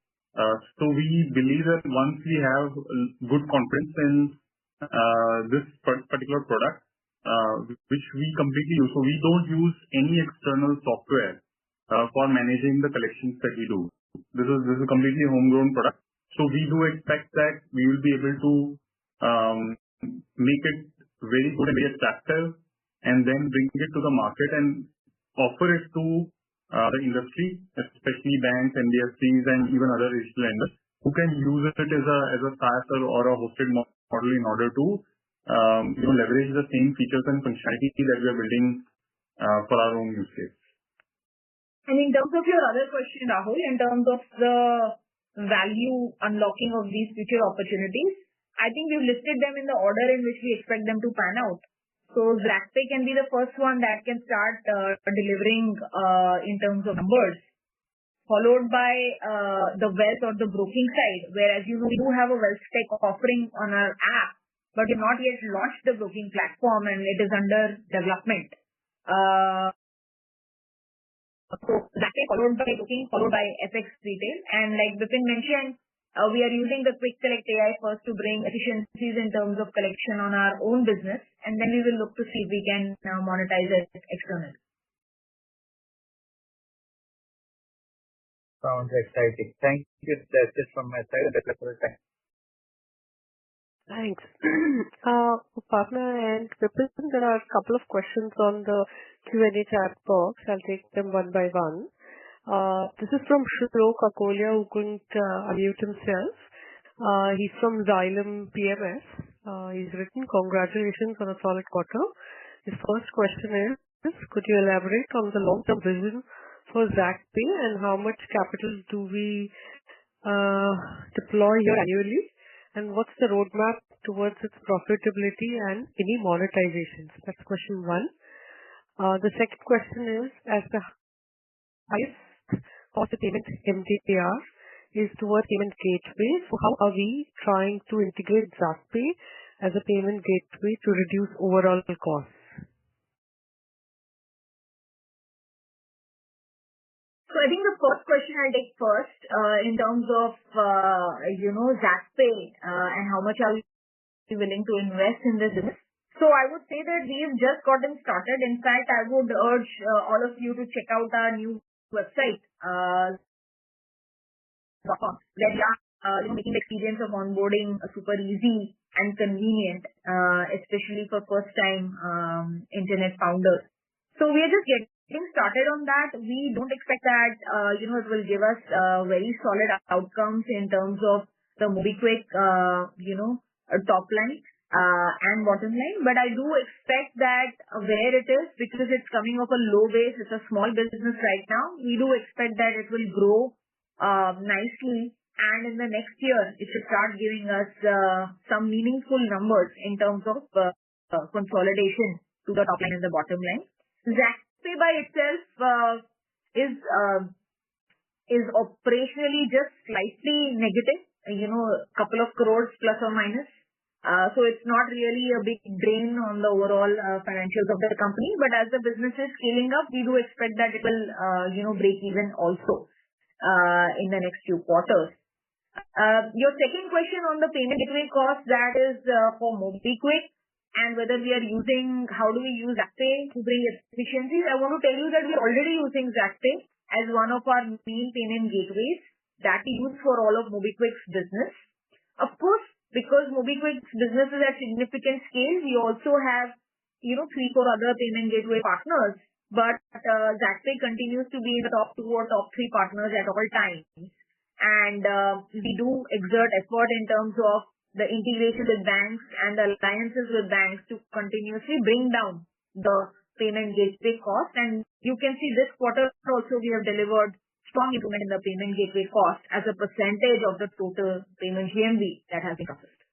So we believe that once we have good confidence in this particular product, which we completely use, so we don't use any external software for managing the collections that we do. This is a completely homegrown product. So we do expect that we will be able to make it very good and very attractive, and then bring it to the market and offer it to the industry, especially banks, NBFCs, and even other digital lenders who can use it as a SaaS or a hosted model in order to leverage the same features and functionality that we are building for our own use case. And in terms of your other question, Rahul, in terms of the value unlocking of these future opportunities, I think we've listed them in the order in which we expect them to pan out. So ZackPay can be the first one that can start delivering in terms of numbers, followed by the wealth or the broking side, where, as you know, we do have a wealth tech offering on our app, but we've not yet launched the broking platform and it is under development. So ZackPay followed by broking, followed by FX retail. And like Bipin mentioned, We are using the Quick Collect AI first to bring efficiencies in terms of collection on our own business, and then we will look to see if we can monetize it externally. Sounds exciting. Thank you. That's it from my side. That's all. Thanks. Upasana and Vipin, there are a couple of questions on the Q&A chat box. I'll take them one by one. This is from Shrok Akolia, who couldn't unmute himself. He's from Xylem PMS. He's written, "Congratulations on a solid quarter." His first question is, could you elaborate on the long-term vision for ZacPay and how much capital do we deploy here annually? And what's the roadmap towards its profitability and any monetizations? That's question one. The second question is, as the highest cost of payment MDR is towards payment gateway, so how are we trying to integrate ZacPay as a payment gateway to reduce overall costs? So I think the first question I'll take first in terms of ZacPay and how much are we willing to invest in this business. So I would say that we've just gotten started. In fact, I would urge all of you to check out our new website, where we are making the experience of onboarding super easy and convenient, especially for first-time internet founders. So we are just getting started on that. We don't expect that it will give us very solid outcomes in terms of the Mobikwik top line and bottom line. But I do expect that where it is, because it's coming off a low base, it's a small business right now, we do expect that it will grow nicely. And in the next year, it should start giving us some meaningful numbers in terms of consolidation to the top line and the bottom line. ZacPay by itself is operationally just slightly negative, couple of crores plus or minus. So it's not really a big drain on the overall financials of the company. But as the business is scaling up, we do expect that it will, break even also in the next few quarters. Your second question on the payment gateway cost, that is for Mobikwik, and whether we are using, how do we use ZacPay to bring efficiencies? I want to tell you that we're already using ZacPay as one of our main payment gateways that we use for all of Mobikwik's business. Of course, because Mobikwik's business is at significant scale, we also have, 3-4 other payment gateway partners. But ZacPay continues to be in the top 2 or top 3 partners at all times. And we do exert effort in terms of the integration with banks and the alliances with banks to continuously bring down the payment gateway cost. And you can see this quarter also we have delivered strong improvement in the payment gateway cost as a percentage of the total payment GMV that has been processed.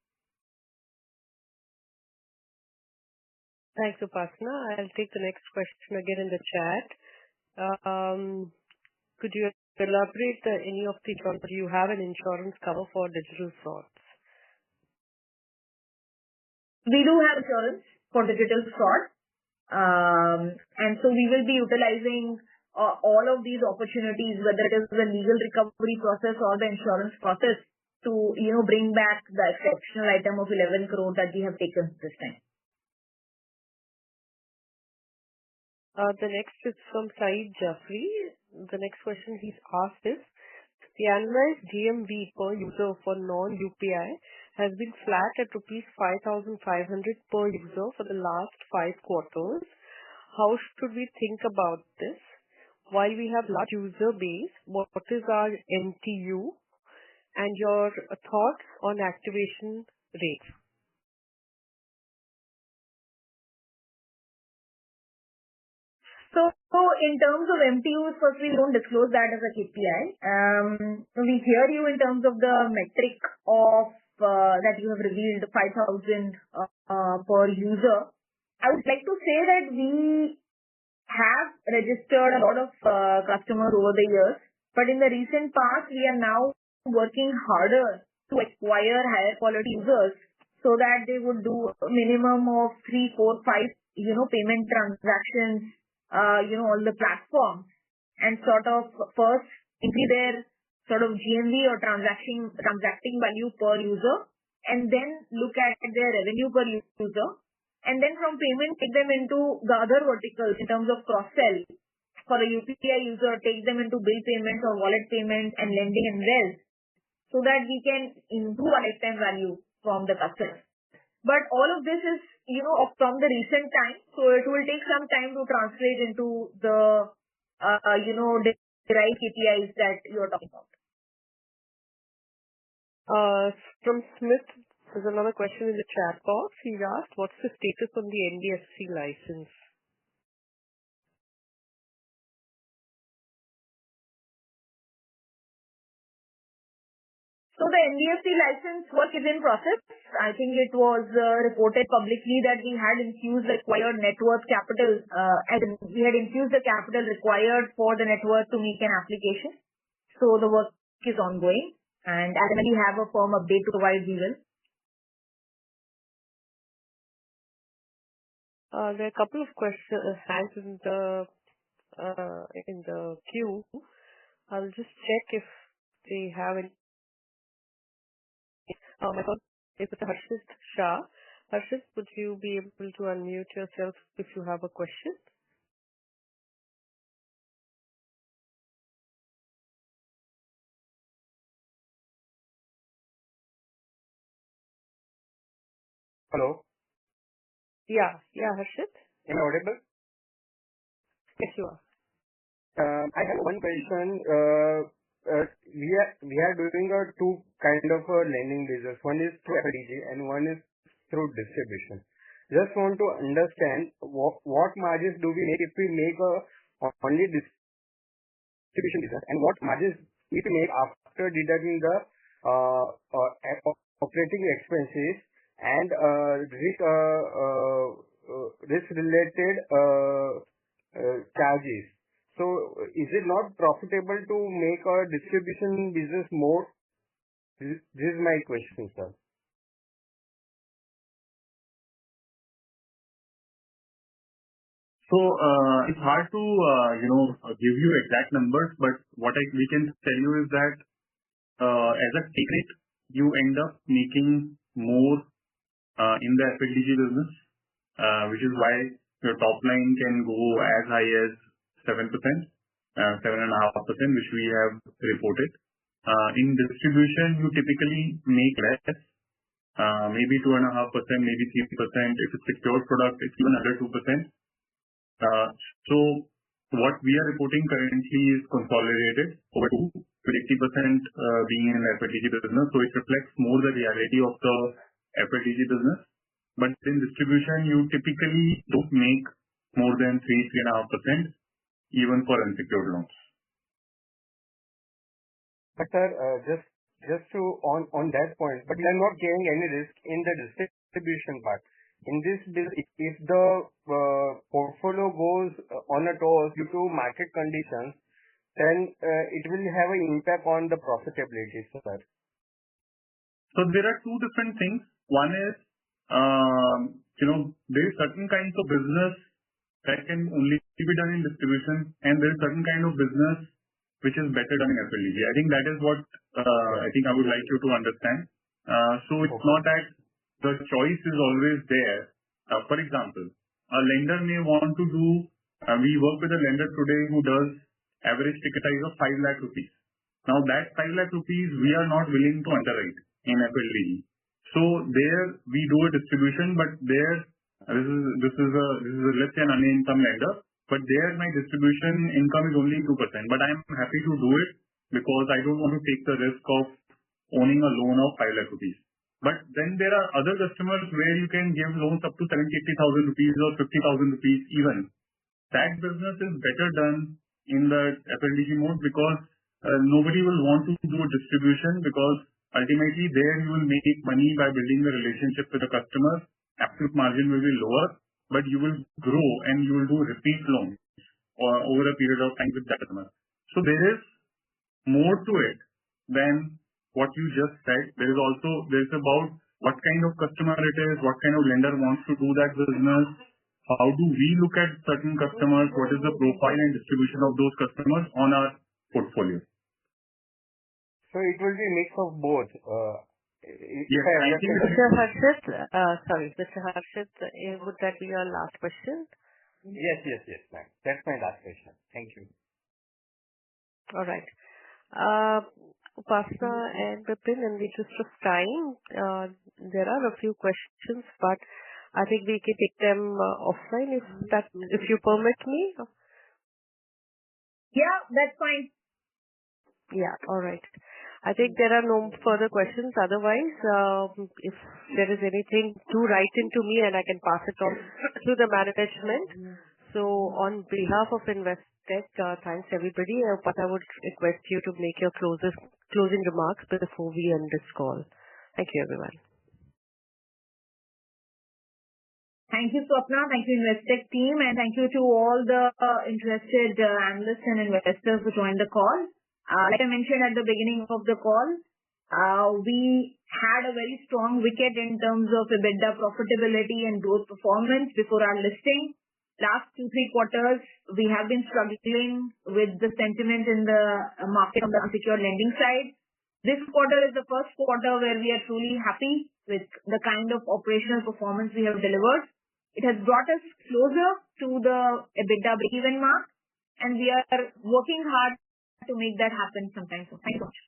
Thanks, Upasana. I'll take the next question again in the chat. Could you elaborate any of the insurance? Do you have an insurance cover for digital frauds? We do have insurance for digital fraud. And so we will be utilizing all of these opportunities, whether it is the legal recovery process or the insurance process, to bring back the exceptional item of 11 crore that we have taken this time. The next is from Saeed Jafri. The next question he's asked is, the annualized GMV per user for non-UPI has been flat at rupees 5,500 per user for the last 5 quarters. How should we think about this? While we have large user base, what is our MTU and your thoughts on activation rates? So in terms of MTUs, first we don't disclose that as a KPI. So we hear you in terms of the metric of that you have revealed, 5,000 per user. I would like to say that we have registered a lot of customers over the years, but in the recent past, we are now working harder to acquire higher quality users so that they would do a minimum of 3, 4, 5, payment transactions, on the platform, and sort of first increase their sort of GMV or transacting value per user, and then look at their revenue per user, and then from payment take them into the other verticals in terms of cross-sell. For a UPI user, take them into bill payments or wallet payments and lending and wealth, so that we can improve our lifetime value from the customer. But all of this is, from the recent time, so it will take some time to translate into the, derived KPIs that you're talking about. From Smith, there's another question in the chat box. He asked, what's the status on the NBFC license? So the NBFC license work is in process. I think it was reported publicly that we had infused the required net worth capital, we had infused the capital required for the net worth to make an application. So the work is ongoing, and as when we have a firm update to provide, we will. There are a couple of hands in the queue. I'll just check if they have any. My God, is it Harshit Shah? Harshit, would you be able to unmute yourself if you have a question? Hello? Yeah, Harshit? Am I audible? Yes, you are. I have one question. We are doing two kind of lending business. One is through FLDG and one is through distribution. Just want to understand what margins do we make if we make only distribution business, and what margins we make after deducting the operating expenses and risk related charges. So is it not profitable to make a distribution business more? This is my question, sir. So it's hard to give you exact numbers, but what we can tell you is that as a take rate, you end up making more in the FLDG business, which is why your top line can go as high as 7%, 7.5%, which we have reported. In distribution, you typically make less, maybe 2.5%, maybe 3%. If it's secured product, it's even under 2%. So what we are reporting currently is consolidated over 2, with 80% being in FLDG business. So it reflects more the reality of the FLDG business. But in distribution, you typically don't make more than 3.5%, even for unsecured loans. But sir, just to on that point, but we are not carrying any risk in the distribution part. In this business, if the portfolio goes on a toss due to market conditions, then it will have an impact on the profitability, sir. So there are two different things. One is, there is certain kinds of business that can only be done in distribution, and there is certain kind of business which is better done in FLDG. I think that is what I would like you to understand. So it's not that the choice is always there. For example, a lender may want to do, we work with a lender today who does average ticket size of 5 lakh rupees. Now that 5 lakh rupees we are not willing to underwrite in FLDG. So there we do a distribution, but there this is a let's say an unnamed lender, but there my distribution income is only 2%. But I am happy to do it because I don't want to take the risk of owning a loan of 5 lakh rupees. But then there are other customers where you can give loans up to 70,000-80,000 rupees or 50,000 rupees even. That business is better done in the FLDG mode because nobody will want to do a distribution, because ultimately there you will make money by building the relationship with the customer. Absolute margin will be lower, but you will grow and you will do repeat loans over a period of time with that customer. So there is more to it than what you just said. There is about what kind of customer it is, what kind of lender wants to do that business, how do we look at certain customers, what is the profile and distribution of those customers on our portfolio. it will be a mix of both. Yes, I think Mr. Harshit, Mr. Harshit, would that be your last question? Yes, ma'am. That's my last question. Thank you. All right. Upasana and Bipin, in the interest of time, there are a few questions, but I think we can take them offline if you permit me. Yeah, that's fine. Yeah, all right. I think there are no further questions. Otherwise, if there is anything, do write into me and I can pass it on to the management. So on behalf of Investec, thanks everybody. But I would request you to make your closing remarks before we end this call. Thank you, everyone. Thank you, Swapna. Thank you, Investec team, and thank you to all the interested analysts and investors who joined the call. Like I mentioned at the beginning of the call, we had a very strong wicket in terms of EBITDA profitability and growth performance before our listing. Last 2-3 quarters, we have been struggling with the sentiment in the market on the unsecured lending side. This quarter is the first quarter where we are truly happy with the kind of operational performance we have delivered. It has brought us closer to the EBITDA break-even mark, and we are working hard to make that happen sometime soon. Thank you so much.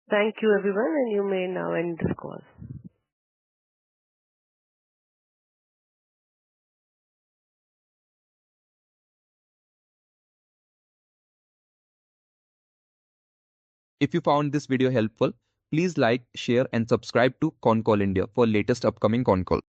Thank you, everyone, and you may now end this call. If you found this video helpful, please like, share and subscribe to Concall India for latest upcoming Concall.